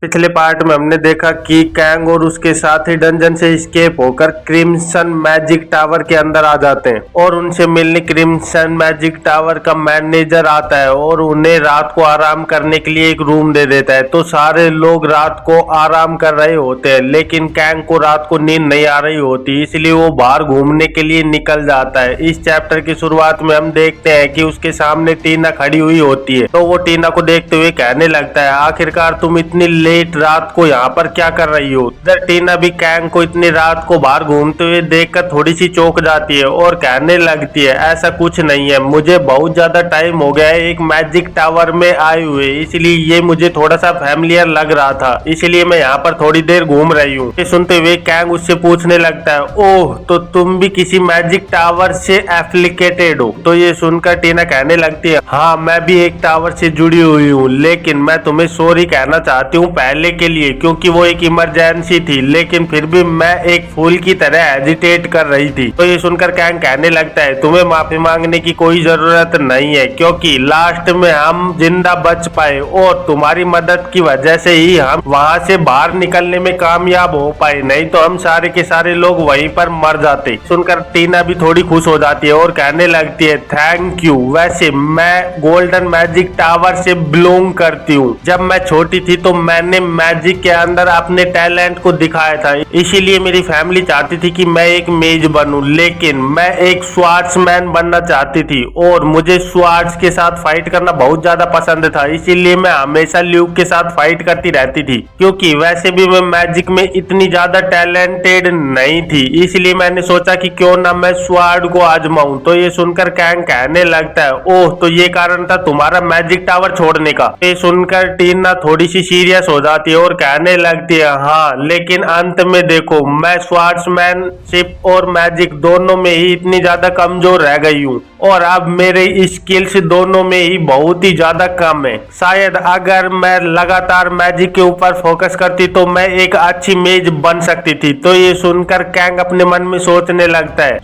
पिछले पार्ट में हमने देखा कि कैंग और उसके साथी डंजन से एस्केप होकर क्रिम्सन मैजिक टावर के अंदर आ जाते हैं और उनसे मिलने क्रिम्सन मैजिक टावर का मैनेजर आता है और उन्हें रात को आराम करने के लिए एक रूम दे देता है। तो सारे लोग रात को आराम कर रहे होते हैं, लेकिन कैंग को रात को नींद नहीं आ रही होती, इसलिए वो बाहर घूमने के लिए निकल जाता है। इस चैप्टर की शुरुआत में हम देखते हैं कि उसके सामने टीना खड़ी हुई होती है, तो वो टीना को देखते हुए कहने लगता है, आखिरकार तुम इतनी लेट रात को यहाँ पर क्या कर रही हो। इधर टीना भी कैंग को इतनी रात को बाहर घूमते हुए देखकर थोड़ी सी चौंक जाती है और कहने लगती है, ऐसा कुछ नहीं है, मुझे बहुत ज्यादा टाइम हो गया है एक मैजिक टावर में आए हुए, इसलिए ये मुझे थोड़ा सा फैमिलियर लग रहा था, इसलिए मैं यहाँ पर थोड़ी देर घूम रही हूँ। ये सुनते हुए कैंग उससे पूछने लगता है, ओह तो तुम भी किसी मैजिक टावर से एप्लीकेटेड हो। तो ये सुनकर टीना कहने लगती है, हाँ मैं भी एक टावर से जुड़ी हुई हूँ, लेकिन मैं तुम्हें सॉरी कहना चाहती हूँ पहले के लिए, क्योंकि वो एक इमरजेंसी थी, लेकिन फिर भी मैं एक फूल की तरह हेजिटेट कर रही थी। तो ये सुनकर कैंग कहने लगता है, तुम्हें माफी मांगने की कोई जरूरत नहीं है, क्योंकि लास्ट में हम जिंदा बच पाए और तुम्हारी मदद की वजह से ही हम वहाँ से बाहर निकलने में कामयाब हो पाए, नहीं तो हम सारे के सारे लोग वहीं पर मर जाते। सुनकर टीना भी थोड़ी खुश हो जाती है और कहने लगती है, थैंक यू, वैसे मैं गोल्डन मैजिक टावर से बिलोंग करती हूँ। जब मैं छोटी थी तो मैंने मैजिक के अंदर अपने टैलेंट को दिखाया था, इसीलिए मेरी फैमिली चाहती थी कि मैं एक मेज बनूं, लेकिन मैं एक स्वार्ड्समैन बनना चाहती थी और मुझे स्वार्ड्स के साथ फाइट करना बहुत ज्यादा पसंद था, इसीलिए मैं हमेशा ल्यूक के साथ फाइट करती रहती थी, क्योंकि वैसे भी मैं मैजिक में इतनी ज्यादा टैलेंटेड नहीं थी, इसलिए मैंने सोचा कि क्यों ना मैं स्वार्ड को आजमाऊं। तो ये सुनकर कैंग कहने लगता है, ओह तो ये कारण था तुम्हारा मैजिक टावर छोड़ने का। ये सुनकर टीना थोड़ी सी सीरियस हो जाती है और कहने लगती है, हाँ लेकिन अंत में देखो, मैं स्वार्ड्समैनशिप और मैजिक दोनों में ही इतनी ज्यादा कमजोर रह गई हूँ और अब मेरे स्किल्स दोनों में ही बहुत ही ज्यादा कम है। शायद अगर मैं लगातार मैजिक के ऊपर फोकस करती तो मैं एक अच्छी मेज बन सकती थी। तो ये सुनकर कैंग अपने मन में सोचने लगता है,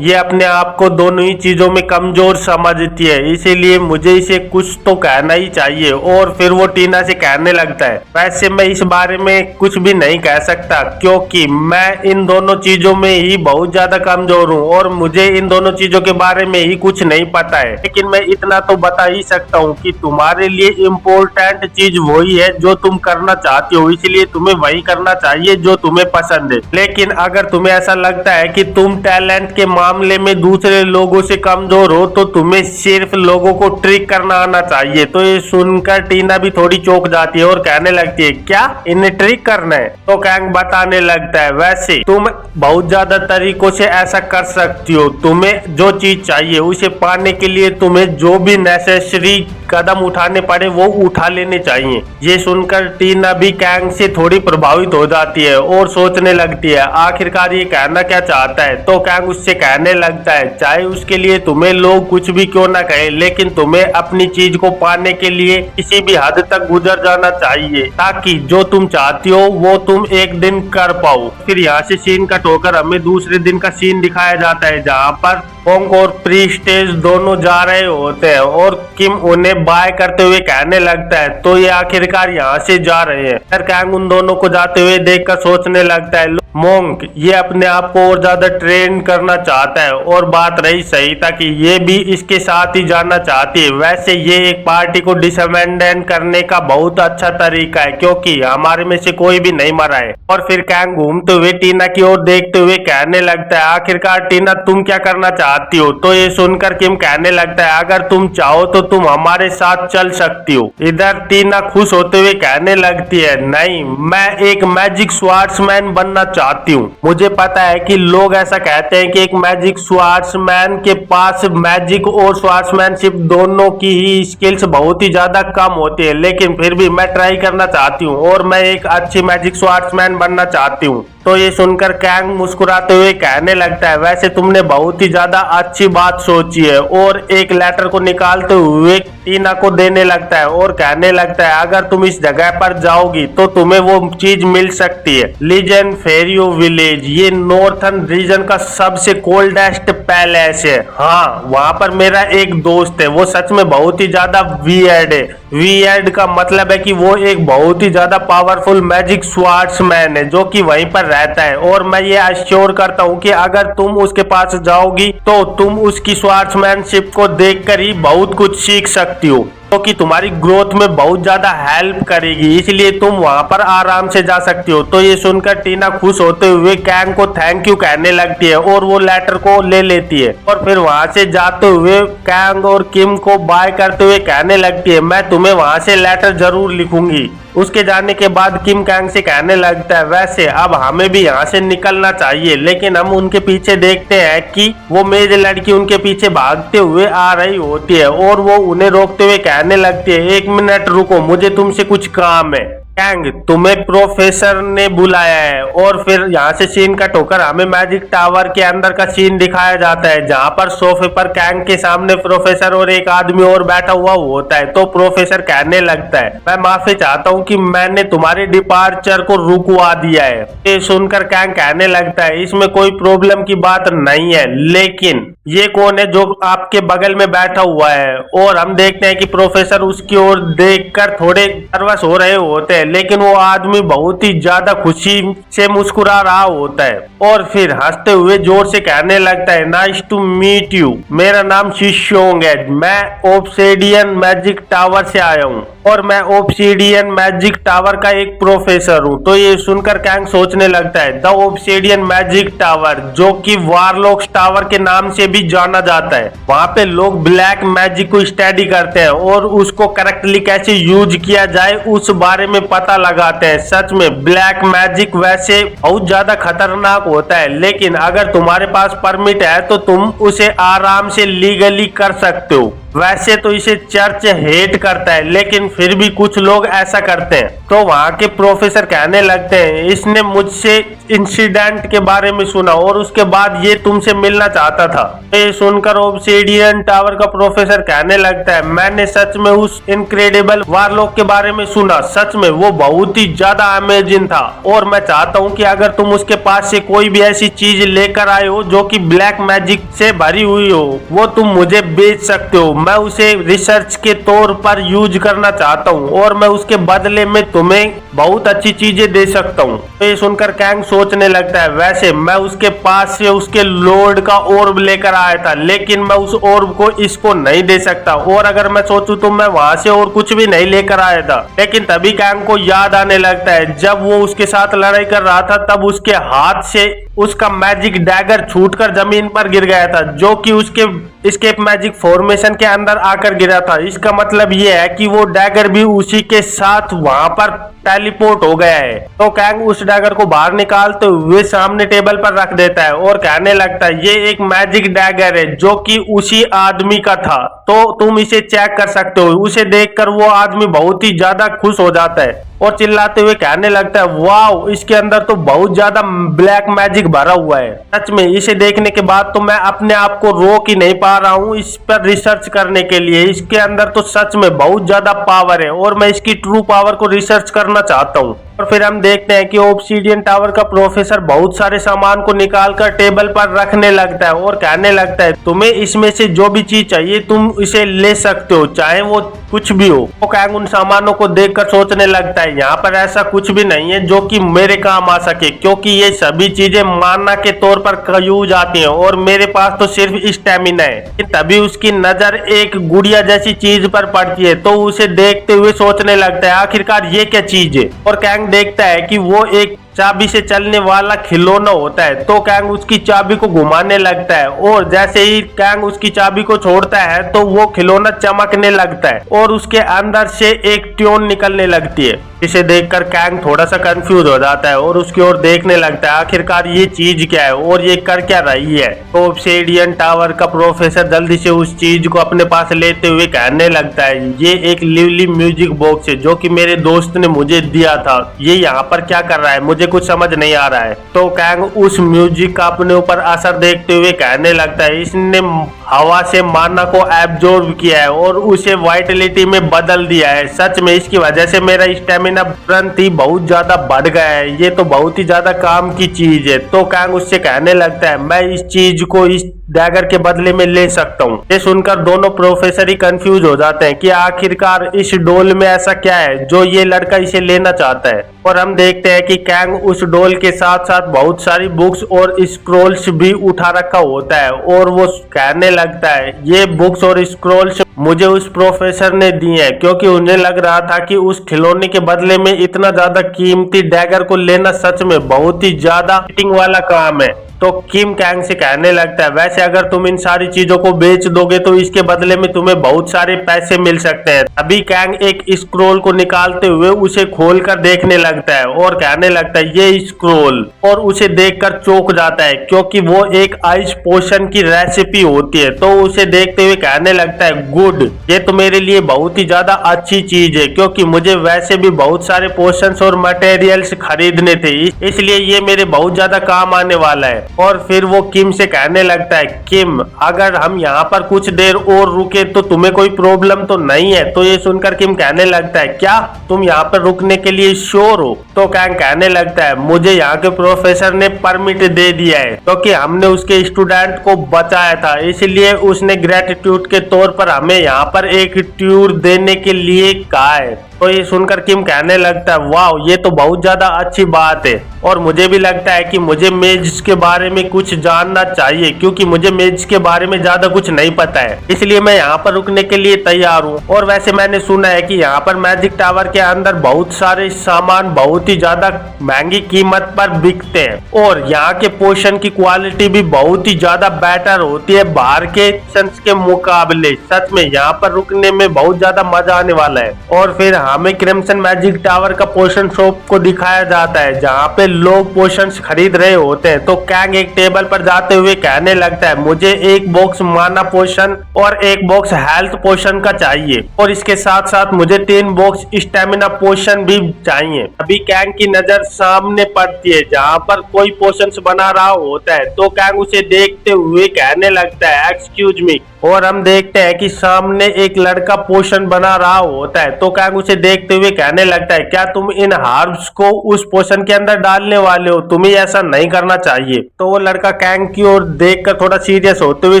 ये अपने आप को दोनों ही चीजों में कमजोर समझती है, इसीलिए मुझे इसे कुछ तो कहना ही चाहिए। और फिर वो टीना से कहने लगता है, वैसे मैं इस बारे में कुछ भी नहीं कह सकता, क्योंकि मैं इन दोनों चीजों में ही बहुत ज्यादा कमजोर हूँ और मुझे इन दोनों चीजों के बारे में ही कुछ नहीं पता है, लेकिन मैं इतना तो बता ही सकता हूँ कि तुम्हारे लिए इम्पोर्टेंट चीज वही है जो तुम करना चाहती हो, इसलिए तुम्हें वही करना चाहिए जो तुम्हें पसंद है। लेकिन अगर तुम्हें ऐसा लगता है कि तुम टैलेंट के मामले में दूसरे लोगों से कमजोर हो, तो तुम्हें सिर्फ लोगों को ट्रिक करना आना चाहिए। तो ये सुनकर टीना भी थोड़ी चौंक जाती है और कहने लगती है, क्या इन्हें ट्रिक करना है। तो कैंग बताने लगता है, वैसे तुम बहुत ज्यादा तरीकों से ऐसा कर सकती हो, तुम्हें जो चीज चाहिए उसे पाने के लिए तुम्हें जो भी नेसेसरी कदम उठाने पड़े वो उठा लेने चाहिए। ये सुनकर टीना भी कैंग से थोड़ी प्रभावित हो जाती है और सोचने लगती है, आखिरकार ये कहना क्या चाहता है। तो कैंग उससे कहने लगता है, चाहे उसके लिए तुम्हें लोग कुछ भी क्यों ना कहे, लेकिन तुम्हें अपनी चीज को पाने के लिए किसी भी हद तक गुजर जाना चाहिए, ताकि जो तुम चाहती हो वो तुम एक दिन कर पाओ। फिर यहाँ से सीन कट होकर हमें दूसरे दिन का सीन दिखाया जाता है, जहाँ पर होंग और प्रीस्टेज दोनों जा रहे होते हैं और किम उन्हें बाय करते हुए कहने लगता है, तो ये आखिरकार यहाँ से जा रहे हैं। फिर कैंग उन दोनों को जाते हुए देखकर सोचने लगता है, मोंग ये अपने आप को और ज्यादा ट्रेन करना चाहता है और बात रही सही था कि ये भी इसके साथ ही जाना चाहती है। वैसे ये एक पार्टी को डिसअबैंडन करने का बहुत अच्छा तरीका है, क्योंकि हमारे में से कोई भी नहीं मरा है। और फिर कैंग घूमते हुए टीना की ओर देखते हुए कहने लगता है, आखिरकार टीना तुम क्या करना चाहती हो। तो ये सुनकर किम कहने लगता है, अगर तुम चाहो तो तुम हमारे साथ चल सकती हो। इधर टीना खुश होते हुए कहने लगती है, नहीं मैं एक मैजिक स्वार्ड्समैन बनना चाहती हूँ। मुझे पता है कि लोग ऐसा कहते हैं कि एक मैजिक स्वार्ड्समैन के पास मैजिक और स्वार्ड्समैनशिप दोनों की ही स्किल्स बहुत ही ज्यादा कम होती है, लेकिन फिर भी मैं ट्राई करना चाहती हूँ और मैं एक अच्छी मैजिक स्वार्ड्समैन बनना चाहती हूँ। तो ये सुनकर कैंग मुस्कुराते हुए कहने लगता है, वैसे तुमने बहुत ही ज्यादा अच्छी बात सोची है, और एक लेटर को निकालते हुए टीना को देने लगता है और कहने लगता है, अगर तुम इस जगह पर जाओगी तो तुम्हें वो चीज मिल सकती है, लीजेंड फेरियो विलेज। ये नॉर्थन रीजन का सबसे कोल्डेस्ट पैलेस है। हाँ, वहाँ पर मेरा एक दोस्त है, वो सच में बहुत ही ज्यादा वियर्ड है। वियर्ड का मतलब है कि वो एक बहुत ही ज्यादा पावरफुल मैजिक स्वार्ड्समैन है जो कि वहीं पर रहता है, और मैं ये अश्योर करता हूँ कि अगर तुम उसके पास जाओगी तो तुम उसकी स्वार्ड्समैनशिप को देखकर ही बहुत कुछ सीख सकती हो, तो कि तुम्हारी ग्रोथ में बहुत ज्यादा हेल्प करेगी, इसलिए तुम वहां पर आराम से जा सकती हो। तो ये सुनकर टीना खुश होते हुए कैंग को थैंक यू कहने लगती है और वो लेटर को ले लेती है, और फिर वहां से जाते हुए कैंग और किम को बाय करते हुए कहने लगती है, मैं तुम्हें वहां से लेटर जरूर लिखूंगी। उसके जाने के बाद किम कैंग से कहने लगता है, वैसे अब हमें भी यहाँ से निकलना चाहिए, लेकिन हम उनके पीछे देखते हैं कि वो मेरी लड़की उनके पीछे भागते हुए आ रही होती है, और वो उन्हें रोकते हुए कहने लगती है, एक मिनट रुको, मुझे तुमसे कुछ काम है। कैंग, तुम्हें प्रोफेसर ने बुलाया है। और फिर यहाँ से सीन कट होकर हमें मैजिक टावर के अंदर का सीन दिखाया जाता है, जहाँ पर सोफे पर कैंग के सामने प्रोफेसर और एक आदमी और बैठा हुआ होता है। तो प्रोफेसर कहने लगता है, मैं माफी चाहता हूँ कि मैंने तुम्हारे डिपार्चर को रुकवा दिया है। ये सुनकर कैंग कहने लगता है, इसमें कोई प्रॉब्लम की बात नहीं है, लेकिन ये कौन है जो आपके बगल में बैठा हुआ है। और हम देखते हैं कि प्रोफेसर उसकी ओर देखकर थोड़े नर्वस हो रहे होते हैं, लेकिन वो आदमी बहुत ही ज्यादा खुशी से मुस्कुरा रहा होता है, और फिर हंसते हुए जोर से कहने लगता है, नाइस टू मीट यू, मेरा नाम शिशोंग है, मैं ऑब्सिडियन मैजिक टावर से आया हूँ, और मैं ऑब्सिडियन मैजिक टावर का एक प्रोफेसर हूँ। तो ये सुनकर कैंग सोचने लगता है, द ऑब्सिडियन मैजिक टावर, जो कि वारलॉक्स टावर के नाम से भी जाना जाता है, वहाँ पे लोग ब्लैक मैजिक को स्टडी करते हैं और उसको करेक्टली कैसे यूज किया जाए उस बारे में पता लगाते हैं। सच में ब्लैक मैजिक वैसे बहुत ज्यादा खतरनाक होता है, लेकिन अगर तुम्हारे पास परमिट है तो तुम उसे आराम से लीगली कर सकते हो। वैसे तो इसे चर्च हेट करता है, लेकिन फिर भी कुछ लोग ऐसा करते हैं। तो वहाँ के प्रोफेसर कहने लगते हैं, इसने मुझसे इंसिडेंट के बारे में सुना और उसके बाद ये तुमसे मिलना चाहता था। ये सुनकर ऑब्सिडियन टावर का प्रोफेसर कहने लगता है, मैंने सच में उस इनक्रेडिबल वारलॉक के बारे में सुना, सच में वो बहुत ही ज्यादा अमेजिंग था, और मैं चाहता हूँ कि अगर तुम उसके पास से कोई भी ऐसी चीज लेकर आए हो जो कि ब्लैक मैजिक से भरी हुई हो, वो तुम मुझे बेच सकते हो। मैं उसे रिसर्च के तौर पर यूज करना चाहता हूँ, और मैं उसके बदले में तुम्हें बहुत अच्छी चीजें दे सकता हूँ। तो ये सुनकर कैंग सोचने लगता है, वैसे मैं उसके पास से उसके लॉर्ड का ऑर्ब लेकर आया था, लेकिन मैं उस ऑर्ब को इसको नहीं दे सकता, और अगर मैं सोचूं तो मैं वहां से और कुछ भी नहीं लेकर आया था। लेकिन तभी कैंग को याद आने लगता है, जब वो उसके साथ लड़ाई कर रहा था तब उसके हाथ से उसका मैजिक डैगर छूटकर जमीन पर गिर गया था, जो कि उसके एस्केप मैजिक फॉर्मेशन के अंदर आकर गिरा था। इसका मतलब ये है कि वो डैगर भी उसी के साथ वहां पर टेलीपोर्ट हो गया है। तो कैंग उस डैगर को बाहर निकालते हुए सामने टेबल पर रख देता है और कहने लगता है, ये एक मैजिक डैगर है जो कि उसी आदमी का था, तो तुम इसे चेक कर सकते हो। उसे देखकर वो आदमी बहुत ही ज्यादा खुश हो जाता है और चिल्लाते हुए कहने लगता है, वाओ, इसके अंदर तो बहुत ज्यादा ब्लैक मैजिक भरा हुआ है। सच में इसे देखने के बाद तो मैं अपने आप को रोक ही नहीं पा रहा हूँ इस पर रिसर्च करने के लिए। इसके अंदर तो सच में बहुत ज्यादा पावर है और मैं इसकी ट्रू पावर को रिसर्च करना चाहता हूँ। और फिर हम देखते हैं कि ऑब्सिडियन टावर का प्रोफेसर बहुत सारे सामान को निकालकर टेबल पर रखने लगता है और कहने लगता है, तुम्हें इसमें से जो भी चीज चाहिए तुम इसे ले सकते हो, चाहे वो कुछ भी हो। तो कैंग उन सामानों को देखकर सोचने लगता है, यहाँ पर ऐसा कुछ भी नहीं है जो कि मेरे काम आ सके, क्योंकि ये सभी चीजें माना के तौर पर यूज आती हैं और मेरे पास तो सिर्फ स्टेमिना है। तभी उसकी नजर एक गुड़िया जैसी चीज पर पड़ती है, तो उसे देखते हुए सोचने लगता है, आखिरकार ये क्या चीज है। और कैंग देखता है कि वो एक चाबी से चलने वाला खिलौना होता है। तो कैंग उसकी चाबी को घुमाने लगता है और जैसे ही कैंग उसकी चाबी को छोड़ता है तो वो खिलौना चमकने लगता है और उसके अंदर से एक ट्यून निकलने लगती है। इसे देखकर कैंग थोड़ा सा कंफ्यूज हो जाता है और उसकी ओर देखने लगता है आखिरकार ये चीज क्या है और ये कर क्या रही है। तो ऑब्सिडियन टावर का प्रोफेसर जल्दी से उस चीज को अपने पास लेते हुए कहने लगता है ये एक लिवली म्यूजिक बॉक्स है जो कि मेरे दोस्त ने मुझे दिया था, ये यहाँ पर क्या कर रहा है मुझे कुछ समझ नहीं आ रहा है। तो कैंग उस म्यूजिक का अपने ऊपर असर देखते हुए कहने लगता है इसने हवा से माना को एब्जॉर्ब किया है और उसे वाइटलिटी में बदल दिया है। सच में इसकी वजह से मेरा स्टेमिना तुरंत ही बहुत ज्यादा बढ़ गया है, ये तो बहुत ही ज्यादा काम की चीज है। तो कैंग उससे कहने लगता है मैं इस चीज को इस डैगर के बदले में ले सकता हूँ। ये सुनकर दोनों प्रोफेसर ही कंफ्यूज हो जाते हैं कि आखिरकार इस डोल में ऐसा क्या है जो ये लड़का इसे लेना चाहता है। और हम देखते हैं कि कैंग उस डोल के साथ साथ बहुत सारी बुक्स और स्क्रोल्स भी उठा रखा होता है और वो कहने लगता है ये बुक्स और स्क्रोल्स मुझे उस प्रोफेसर ने दी है क्योंकि उन्हें लग रहा था कि उस खिलौने के बदले में इतना ज्यादा कीमती डैगर को लेना सच में बहुत ही ज्यादा चिटिंग वाला काम है। तो किम कैंग से कहने लगता है वैसे अगर तुम इन सारी चीजों को बेच दोगे तो इसके बदले में तुम्हें बहुत सारे पैसे मिल सकते हैं। अभी कैंग एक स्क्रोल को निकालते हुए उसे खोलकर देखने लगता है और कहने लगता है ये स्क्रोल, और उसे देखकर चौंक जाता है क्योंकि वो एक आइस पोशन की रेसिपी होती है। तो उसे देखते हुए कहने लगता है गुड, ये तो मेरे लिए बहुत ही ज्यादा अच्छी चीज है क्योंकि मुझे वैसे भी बहुत सारे पोशंस और मटेरियल्स खरीदने थे, इसलिए ये मेरे बहुत ज्यादा काम आने वाला है। और फिर वो किम से कहने लगता है किम अगर हम यहाँ पर कुछ देर और रुके तो तुम्हें कोई प्रॉब्लम तो नहीं है। तो ये सुनकर किम कहने लगता है क्या तुम यहाँ पर रुकने के लिए श्योर हो। तो कैंग कहने लगता है मुझे यहाँ के प्रोफेसर ने परमिट दे दिया है क्योंकि हमने उसके स्टूडेंट को बचाया था, इसलिए उसने ग्रेटिट्यूड के तौर पर हमें यहाँ पर एक टूर देने के लिए कहा है। तो ये सुनकर किम कहने लगता है वाह ये तो बहुत ज्यादा अच्छी बात है और मुझे भी लगता है कि मुझे मेज के बारे में कुछ जानना चाहिए क्योंकि मुझे मेज के बारे में ज्यादा कुछ नहीं पता है, इसलिए मैं यहाँ पर रुकने के लिए तैयार हूँ। और वैसे मैंने सुना है कि यहाँ पर मैजिक टावर के अंदर बहुत सारे सामान बहुत ही ज्यादा महंगी कीमत पर बिकते हैं और यहाँ के पोशन की क्वालिटी भी बहुत ही ज्यादा बेटर होती है बाहर के पोशंस के मुकाबले। सच में यहाँ पर रुकने में बहुत ज्यादा मजा आने वाला है। और फिर हमें क्रिम्सन मैजिक टावर का पोशन शॉप को दिखाया जाता है जहाँ पे लोग पोशंस खरीद रहे होते हैं। तो कैंग एक टेबल पर जाते हुए कहने लगता है मुझे एक बॉक्स माना पोशन और एक बॉक्स हेल्थ पोशन का चाहिए और इसके साथ साथ मुझे 3 बॉक्स स्टेमिना पोशन भी चाहिए। अभी कैंग की नजर सामने पड़ती है जहाँ पर कोई पोशंस बना रहा होता है। तो कैंग उसे देखते हुए कहने लगता है एक्सक्यूज मी, और हम देखते हैं कि सामने एक लड़का पोशन बना रहा होता है। तो कैंग उसे देखते हुए कहने लगता है क्या तुम इन हर्ब्स को उस पोशन के अंदर डालने वाले हो, तुम्हें ऐसा नहीं करना चाहिए। तो वो लड़का कैंग की ओर देखकर थोड़ा सीरियस होते हुए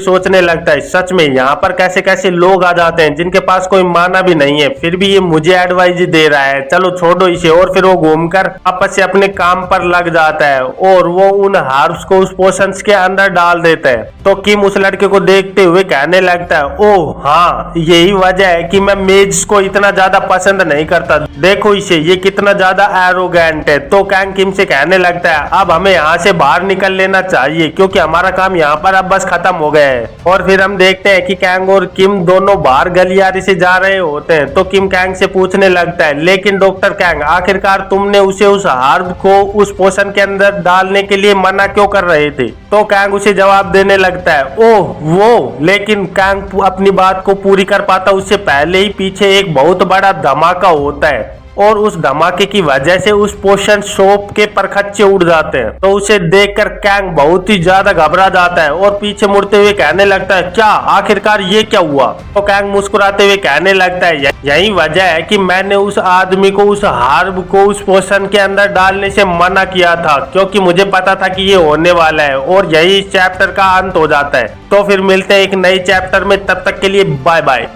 सोचने लगता है सच में यहाँ पर कैसे कैसे लोग आ जाते हैं जिनके पास कोई माना भी नहीं है, फिर भी ये मुझे एडवाइस दे रहा है, चलो छोड़ो इसे। और फिर वो घूमकर वापस से अपने काम पर लग जाता है और वो उन हर्ब्स को उस पोशन के अंदर डाल देता है। तो किम उस लड़के को देखते हुए कहने लगता है ओह हाँ यही वजह है कि मैं मेज को इतना ज्यादा पसंद नहीं करता, देखो इसे ये कितना ज्यादा एरोगेंट है। तो कैंग किम से कहने लगता है अब हमें यहाँ से बाहर निकल लेना चाहिए क्योंकि हमारा काम यहाँ पर अब बस खत्म हो गया है। और फिर हम देखते हैं कि कैंग और किम दोनों बाहर गलियारे से जा रहे होते हैं। तो किम कैंग से पूछने लगता है लेकिन डॉक्टर कैंग आखिरकार तुमने उसे उस हर्ब को उस पोशन के अंदर डालने के लिए मना क्यों कर रहे थे। तो कैंग उसे जवाब देने लगता है ओह वो, लेकिन कैंग अपनी बात को पूरी कर पाता उससे पहले ही पीछे एक बहुत बड़ा धमाका होता है और उस धमाके की वजह से उस पोशन शॉप के परखच्चे उड़ जाते हैं। तो उसे देखकर कैंग बहुत ही ज्यादा घबरा जाता है और पीछे मुड़ते हुए कहने लगता है क्या आखिरकार ये क्या हुआ। तो कैंग मुस्कुराते हुए कहने लगता है यही वजह है कि मैंने उस आदमी को उस हर्ब को उस पोशन के अंदर डालने से मना किया था क्योंकि मुझे पता था कि ये होने वाला है। और यही इस चैप्टर का अंत हो जाता है। तो फिर मिलते हैं एक नए चैप्टर में, तब तक के लिए बाय बाय।